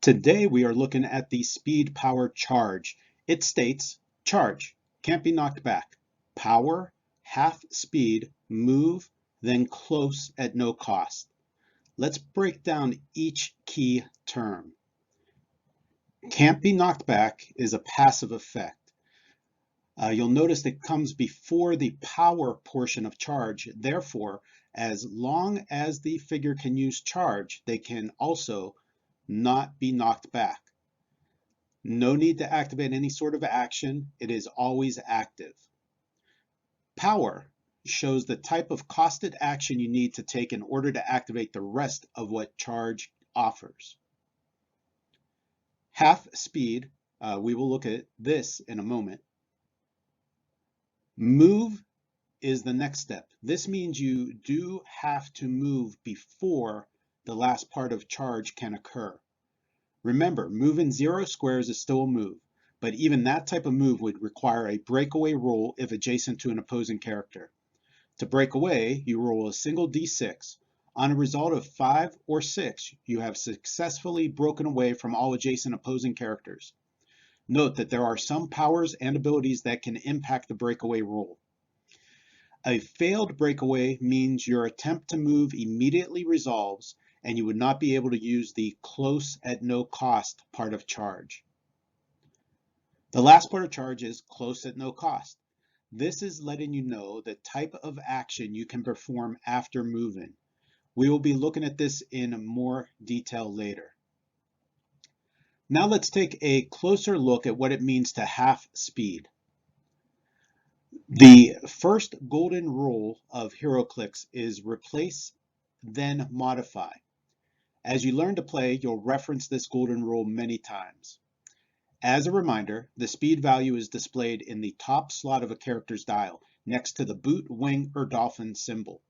Today we are looking at the speed power charge. It states charge, can't be knocked back. Power, half speed, move, then close at no cost. Let's break down each key term. Can't be knocked back is a passive effect. You'll notice it comes before the power portion of charge. Therefore, as long as the figure can use charge, they can also not be knocked back. No need to activate any sort of action. It is always active. Power shows the type of costed action you need to take in order to activate the rest of what charge offers. Half speed, we will look at this in a moment. Move is the next step. This means you do have to move before the last part of charge can occur. Remember, moving 0 squares is still a move, but even that type of move would require a breakaway roll if adjacent to an opposing character. To break away, you roll a single d6. On a result of 5 or 6, you have successfully broken away from all adjacent opposing characters. Note that there are some powers and abilities that can impact the breakaway roll. A failed breakaway means your attempt to move immediately resolves and you would not be able to use the close at no cost part of charge. The last part of charge is close at no cost. This is letting you know the type of action you can perform after moving. We will be looking at this in more detail later. Now let's take a closer look at what it means to half speed. The first golden rule of Heroclix is replace, then modify. As you learn to play, you'll reference this golden rule many times. As a reminder, the speed value is displayed in the top slot of a character's dial, next to the boot, wing, or dolphin symbol.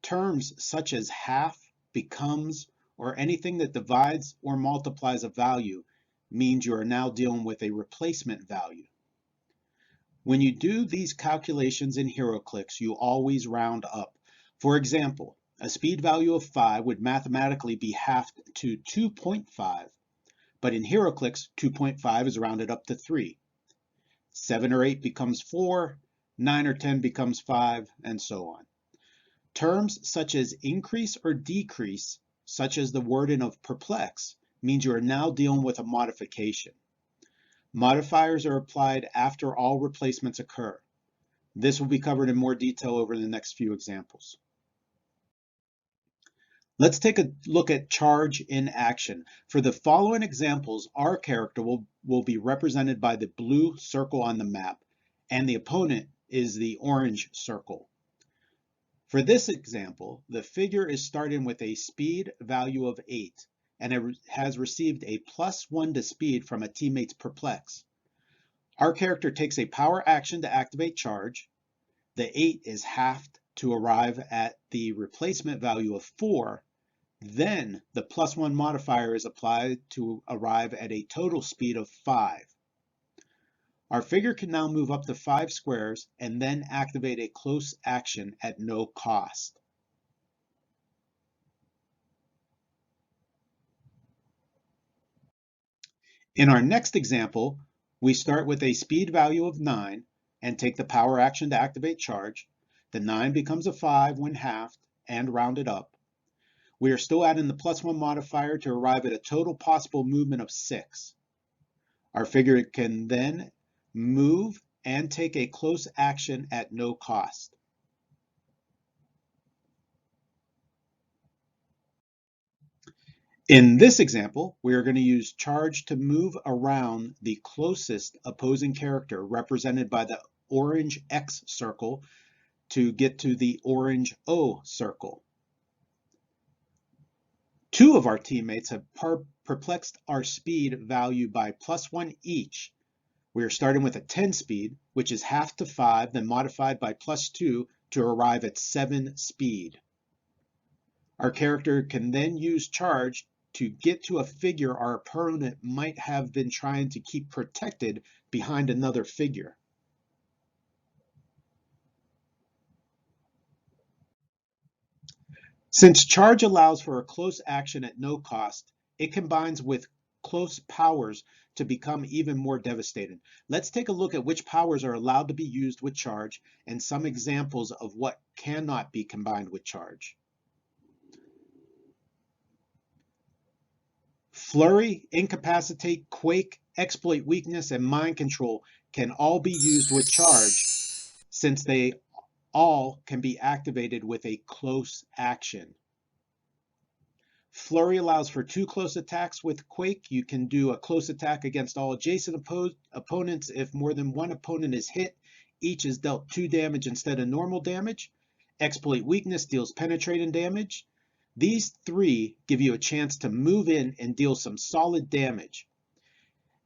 Terms such as half, becomes, or anything that divides or multiplies a value means you are now dealing with a replacement value. When you do these calculations in Heroclix, you always round up. For example, a speed value of 5 would mathematically be halved to 2.5, but in Heroclix, 2.5 is rounded up to 3. 7 or 8 becomes 4, 9 or 10 becomes 5, and so on. Terms such as increase or decrease, such as the wording of perplex, means you are now dealing with a modification. Modifiers are applied after all replacements occur. This will be covered in more detail over the next few examples. Let's take a look at charge in action. For the following examples, our character will be represented by the blue circle on the map, and the opponent is the orange circle. For this example, the figure is starting with a speed value of 8, and it has received a +1 to speed from a teammate's perplex. Our character takes a power action to activate charge. The 8 is halved to arrive at the replacement value of 4. Then the +1 modifier is applied to arrive at a total speed of 5. Our figure can now move up to 5 squares and then activate a close action at no cost. In our next example, we start with a speed value of 9 and take the power action to activate charge. The 9 becomes a 5 when halved and rounded up. We are still adding the +1 modifier to arrive at a total possible movement of 6. Our figure can then move and take a close action at no cost. In this example, we are going to use charge to move around the closest opposing character represented by the orange X circle to get to the orange O circle. 2 of our teammates have perplexed our speed value by +1 each. We are starting with a 10 speed, which is halved to 5, then modified by +2 to arrive at 7 speed. Our character can then use charge to get to a figure our opponent might have been trying to keep protected behind another figure. Since charge allows for a close action at no cost, it combines with close powers to become even more devastating. Let's take a look at which powers are allowed to be used with charge and some examples of what cannot be combined with charge. Flurry, Incapacitate, Quake, Exploit Weakness, and Mind Control can all be used with charge since they all can be activated with a close action. Flurry allows for 2 close attacks with Quake. You can do a close attack against all adjacent opponents. If more than one opponent is hit, each is dealt 2 damage instead of normal damage. Exploit Weakness deals penetrating damage. These 3 give you a chance to move in and deal some solid damage.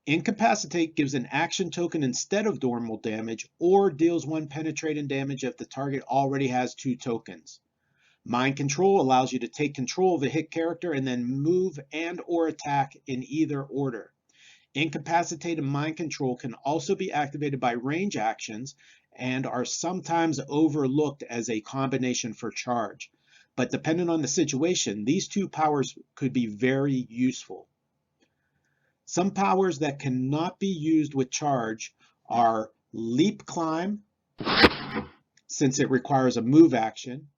Incapacitate gives an action token instead of normal damage or deals 1 penetrating damage if the target already has 2 tokens. Mind Control allows you to take control of a hit character and then move and or attack in either order. Incapacitate and Mind Control can also be activated by range actions and are sometimes overlooked as a combination for charge. But depending on the situation, these 2 powers could be very useful. Some powers that cannot be used with charge are Leap Climb, since it requires a move action.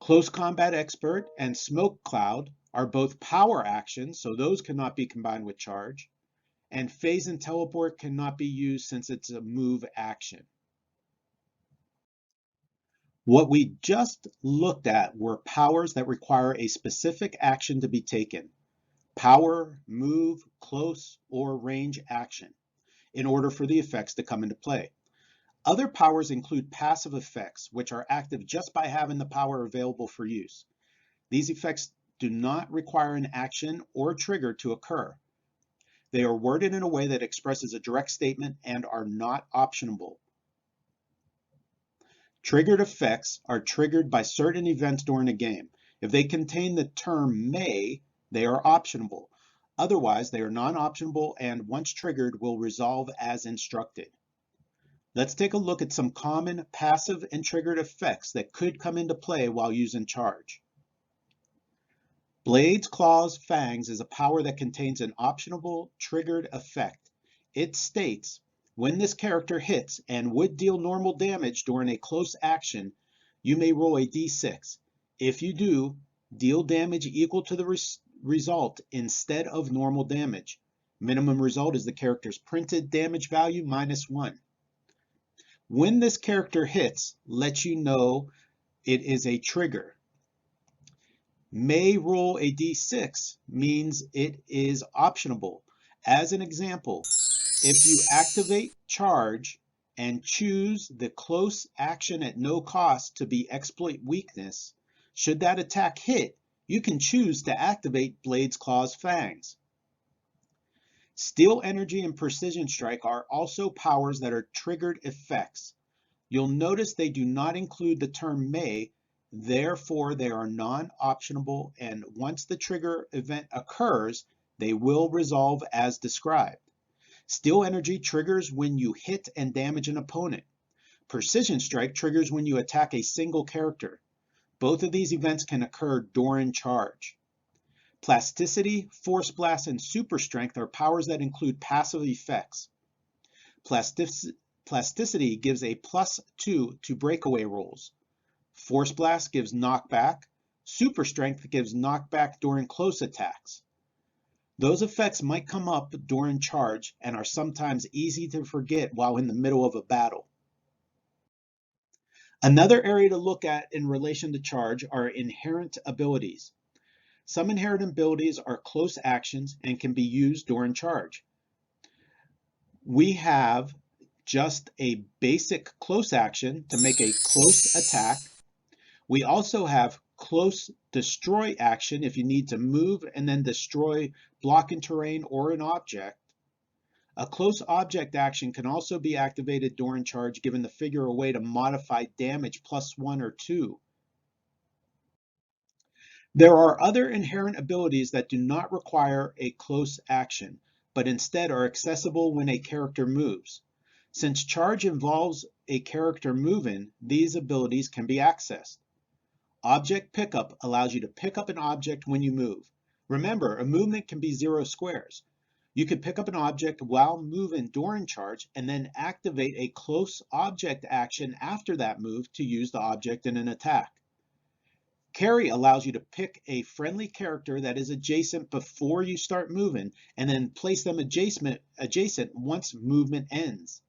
Close Combat Expert and Smoke Cloud are both power actions, so those cannot be combined with charge. And Phase and Teleport cannot be used since it's a move action. What we just looked at were powers that require a specific action to be taken. Power, move, close, or range action in order for the effects to come into play. Other powers include passive effects, which are active just by having the power available for use. These effects do not require an action or trigger to occur. They are worded in a way that expresses a direct statement and are not optionable. Triggered effects are triggered by certain events during a game. If they contain the term may, they are optionable. Otherwise, they are non-optionable and once triggered will resolve as instructed. Let's take a look at some common passive and triggered effects that could come into play while using charge. Blades, Claws, Fangs is a power that contains an optionable triggered effect. It states, when this character hits and would deal normal damage during a close action, you may roll a d6. If you do, deal damage equal to the result instead of normal damage. Minimum result is the character's printed damage value minus 1. When this character hits, let you know it is a trigger. May roll a d6 means it is optionable. As an example, if you activate charge and choose the close action at no cost to be Exploit Weakness, should that attack hit, you can choose to activate Blades, Claws, Fangs. Steel Energy and Precision Strike are also powers that are triggered effects. You'll notice they do not include the term may, therefore they are non-optionable, and once the trigger event occurs, they will resolve as described. Steel Energy triggers when you hit and damage an opponent. Precision Strike triggers when you attack a single character. Both of these events can occur during charge. Plasticity, Force Blast, and Super Strength are powers that include passive effects. Plasticity gives a +2 to breakaway rolls. Force Blast gives knockback. Super Strength gives knockback during close attacks. Those effects might come up during charge and are sometimes easy to forget while in the middle of a battle. Another area to look at in relation to charge are inherent abilities. Some inherent abilities are close actions and can be used during charge. We have just a basic close action to make a close attack. We also have close destroy action if you need to move and then destroy blocking terrain or an object. A close object action can also be activated during charge, giving the figure a way to modify damage +1 or 2. There are other inherent abilities that do not require a close action, but instead are accessible when a character moves. Since charge involves a character moving, these abilities can be accessed. Object Pickup allows you to pick up an object when you move. Remember, a movement can be 0 squares. You could pick up an object while moving during charge and then activate a close object action after that move to use the object in an attack. Carry allows you to pick a friendly character that is adjacent before you start moving and then place them adjacent once movement ends.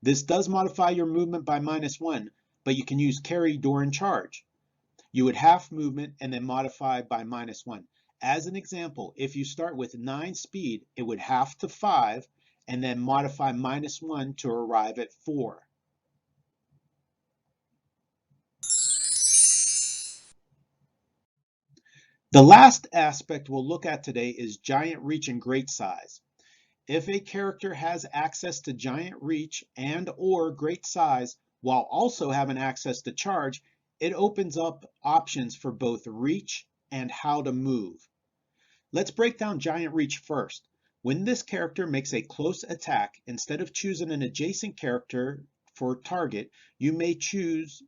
This does modify your movement by -1, but you can use carry during charge. You would half movement and then modify by -1. As an example, if you start with 9 speed, it would half to 5 and then modify -1 to arrive at 4. The last aspect we'll look at today is giant reach and great size. If a character has access to giant reach and or great size while also having access to charge, it opens up options for both reach and how to move. Let's break down giant reach first. When this character makes a close attack, instead of choosing an adjacent character for target, you may choose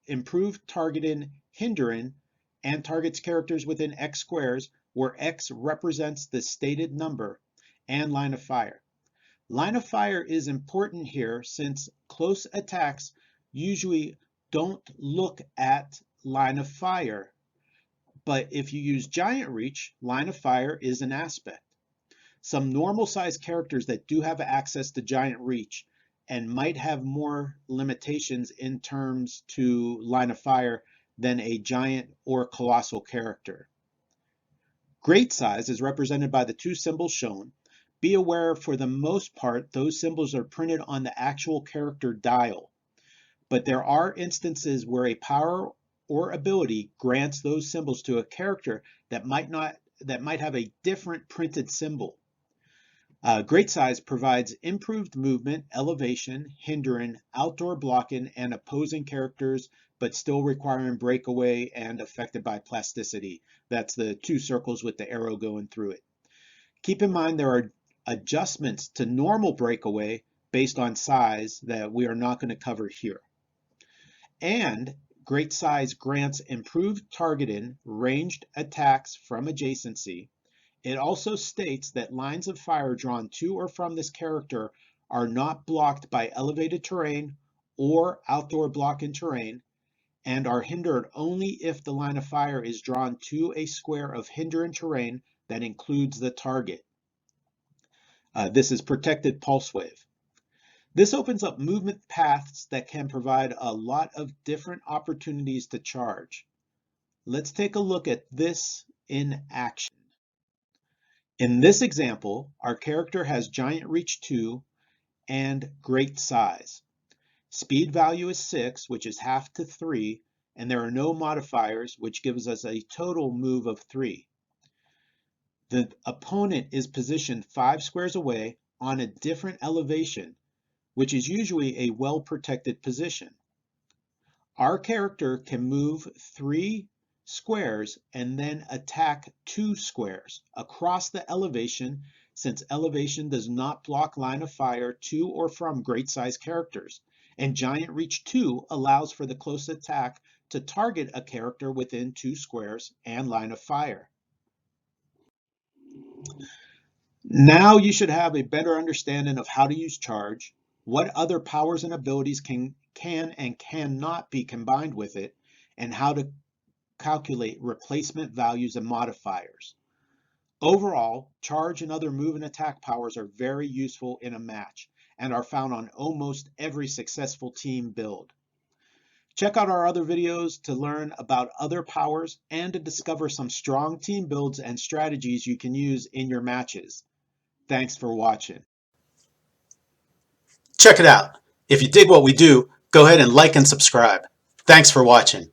improved targeting, hindering, and targets characters within X squares, where X represents the stated number, and line of fire. Line of fire is important here since close attacks usually don't look at line of fire. But if you use giant reach, line of fire is an aspect. Some normal sized characters that do have access to giant reach and might have more limitations in terms to line of fire than a giant or colossal character. Great size is represented by the 2 symbols shown. Be aware for the most part, those symbols are printed on the actual character dial. But there are instances where a power or ability grants those symbols to a character that might have a different printed symbol. Great size provides improved movement, elevation, hindering, outdoor blocking, and opposing characters, but still requiring breakaway and affected by plasticity. That's the 2 circles with the arrow going through it. Keep in mind there are adjustments to normal breakaway based on size that we are not going to cover here. And great size grants improved targeting, ranged attacks from adjacency. It also states that lines of fire drawn to or from this character are not blocked by elevated terrain or outdoor blocking terrain, and are hindered only if the line of fire is drawn to a square of hindering terrain that includes the target. This is protected pulse wave. This opens up movement paths that can provide a lot of different opportunities to charge. Let's take a look at this in action. In this example, our character has giant reach 2 and great size. Speed value is 6, which is half to 3, and there are no modifiers, which gives us a total move of 3. The opponent is positioned 5 squares away on a different elevation, which is usually a well-protected position. Our character can move 3 squares and then attack 2 squares across the elevation, since elevation does not block line of fire to or from great size characters, and giant reach 2 allows for the close attack to target a character within 2 squares and line of fire. Now you should have a better understanding of how to use charge, what other powers and abilities can and cannot be combined with it, and how to calculate replacement values and modifiers. Overall, charge and other move and attack powers are very useful in a match and are found on almost every successful team build. Check out our other videos to learn about other powers and to discover some strong team builds and strategies you can use in your matches. Thanks for watching. Check it out. If you dig what we do, go ahead and like and subscribe. Thanks for watching.